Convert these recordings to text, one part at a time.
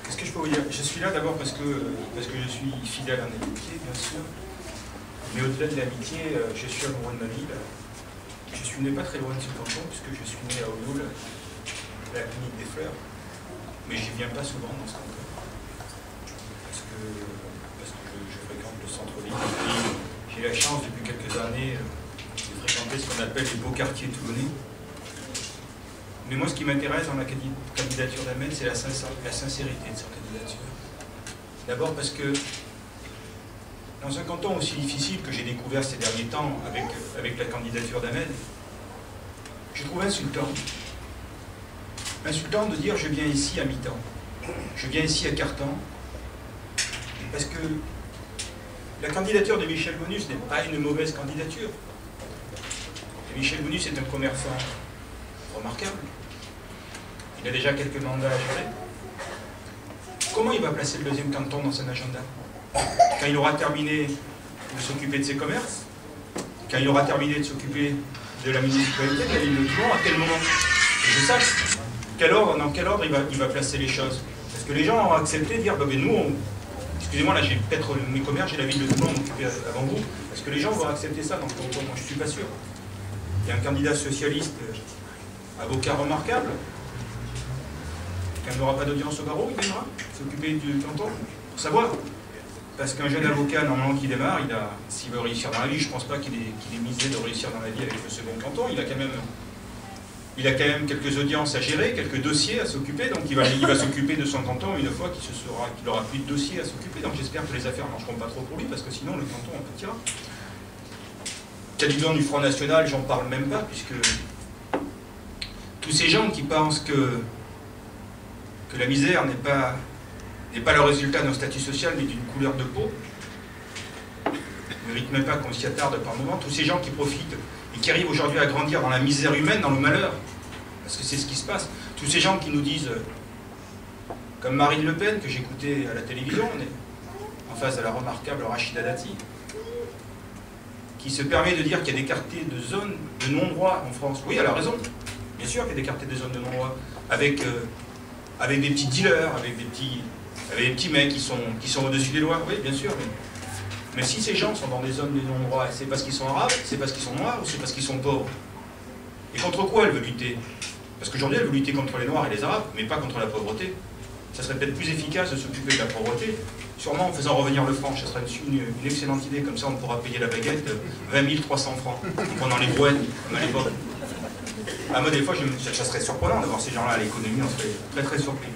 Qu'est-ce que je peux vous dire? Je suis là d'abord parce que je suis fidèle à un amitié, bien sûr. Mais au-delà de l'amitié, je suis amoureux de ma ville. Je suis né pas très loin de ce canton, puisque je suis né à Audoul, à la clinique des Fleurs. Mais je viens pas souvent dans ce canton. Parce que je fréquente le centre-ville. J'ai la chance depuis quelques années de fréquenter ce qu'on appelle les beaux quartiers toulonnais. Mais moi, ce qui m'intéresse dans la candidature d'Ahmed, c'est la sincérité de sa candidature. D'abord parce que dans un canton aussi difficile que j'ai découvert ces derniers temps avec la candidature d'Ahmed, je trouve insultant. Insultant de dire je viens ici à mi-temps, je viens ici à quart-temps, parce que la candidature de Michel Bonus n'est pas une mauvaise candidature. Et Michel Bonus est un commerçant remarquable. Il a déjà quelques mandats à gérer. Comment il va placer le deuxième canton dans son agenda? Quand il aura terminé de s'occuper de ses commerces, quand il aura terminé de s'occuper de la municipalité, de la ville de Toulon, à quel moment? Que je sache dans quel ordre il va placer les choses. Parce que les gens ont accepté de dire, bah, nous, excusez-moi, là j'ai peut-être mes commerces, j'ai la ville de Toulon occupée avant vous. Est-ce que les gens vont accepter ça dans le canton? Moi je ne suis pas sûr. Il y a un candidat socialiste, avocat remarquable, quand il n'aura pas d'audience au barreau, il viendra s'occuper du canton, pour savoir. Parce qu'un jeune avocat, normalement, qui démarre, s'il veut réussir dans la vie, je ne pense pas qu'il ait misé de réussir dans la vie avec le second canton, il a quand même quelques audiences à gérer, quelques dossiers à s'occuper, donc il va s'occuper de son canton une fois qu'il n'aura plus de dossiers à s'occuper, donc j'espère que les affaires ne marcheront pas trop pour lui, parce que sinon le canton en pâtira. Caliban du Front National, j'en parle même pas, puisque tous ces gens qui pensent que la misère n'est pas le résultat d'un statut social, mais d'une couleur de peau, ne méritent même pas qu'on s'y attarde par moment. Tous ces gens qui profitent et qui arrivent aujourd'hui à grandir dans la misère humaine, dans le malheur, parce que c'est ce qui se passe. Tous ces gens qui nous disent, comme Marine Le Pen, que j'écoutais à la télévision, on est en face de la remarquable Rachida Dati, qui se permet de dire qu'il y a des quartiers de zones de non-droit en France. Oui, elle a raison. Bien sûr qu'il y a des quartiers de zones de non-droit, avec des petits dealers, avec des petits mecs qui sont au-dessus des lois. Oui, bien sûr. Mais si ces gens sont dans des zones de non-droit, c'est parce qu'ils sont arabes, c'est parce qu'ils sont noirs, ou c'est parce qu'ils sont pauvres? Et contre quoi elle veut lutter? Parce qu'aujourd'hui, elle veut lutter contre les noirs et les arabes, mais pas contre la pauvreté. Ça serait peut-être plus efficace de s'occuper de la pauvreté, sûrement en faisant revenir le franc. Ça serait une excellente idée, comme ça on pourra payer la baguette 20 300 francs, en prenant les brouettes, comme à l'époque. Ah, moi, des fois, ça serait surprenant d'avoir ces gens-là à l'économie, on serait très très surpris.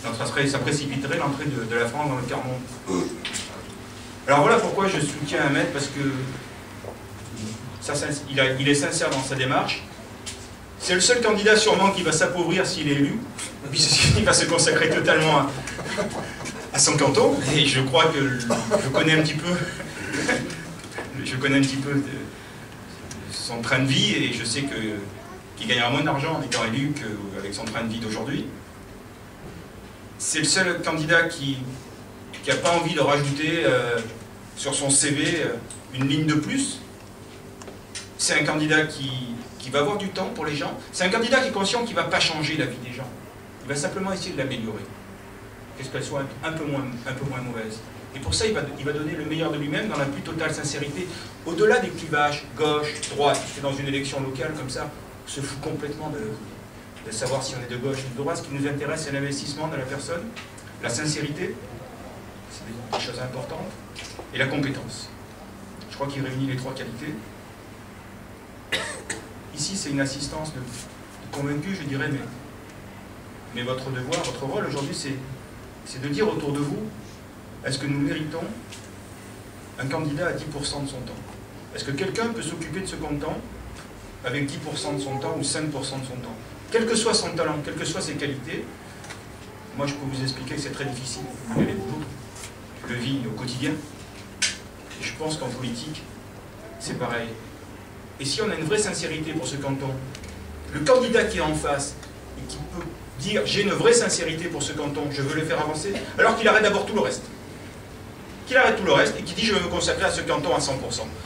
Donc, ça précipiterait l'entrée de la France dans le quart-monde. Alors voilà pourquoi je soutiens Ahmed, parce que il est sincère dans sa démarche. C'est le seul candidat sûrement qui va s'appauvrir s'il est élu, puisqu'il va se consacrer totalement à son canton. Et je crois que je connais un petit peu son train de vie, et je sais qu'il gagnera moins d'argent en étant élu qu'avec son train de vie d'aujourd'hui. C'est le seul candidat qui n'a pas envie de rajouter sur son CV une ligne de plus. C'est un candidat qui va avoir du temps pour les gens. C'est un candidat qui est conscient qu'il ne va pas changer la vie des gens. Il va simplement essayer de l'améliorer. Qu'est-ce qu'elle soit un peu moins mauvaise. Et pour ça, il va donner le meilleur de lui-même dans la plus totale sincérité. Au-delà des clivages gauche, droite, parce que dans une élection locale comme ça, on se fout complètement de savoir si on est de gauche ou de droite. Ce qui nous intéresse, c'est l'investissement dans la personne, la sincérité, c'est des choses importantes, et la compétence. Je crois qu'il réunit les trois qualités. Ici, c'est une assistance de convaincu, je dirais, mais votre devoir, votre rôle aujourd'hui, c'est de dire autour de vous, est-ce que nous méritons un candidat à 10% de son temps? Est-ce que quelqu'un peut s'occuper de ce canton avec 10% de son temps ou 5% de son temps? Quel que soit son talent, quelles que soient ses qualités, moi je peux vous expliquer que c'est très difficile. Vous avez beaucoup. Je le vis au quotidien. Et je pense qu'en politique, c'est pareil. Et si on a une vraie sincérité pour ce canton, le candidat qui est en face et qui peut dire j'ai une vraie sincérité pour ce canton, je veux le faire avancer, alors qu'il arrête d'abord tout le reste. Qu'il arrête tout le reste et qu'il dit je veux me consacrer à ce canton à 100%.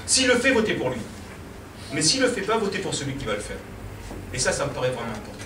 S'il le fait, votez pour lui. Mais s'il ne le fait pas, votez pour celui qui va le faire. Et ça me paraît vraiment important.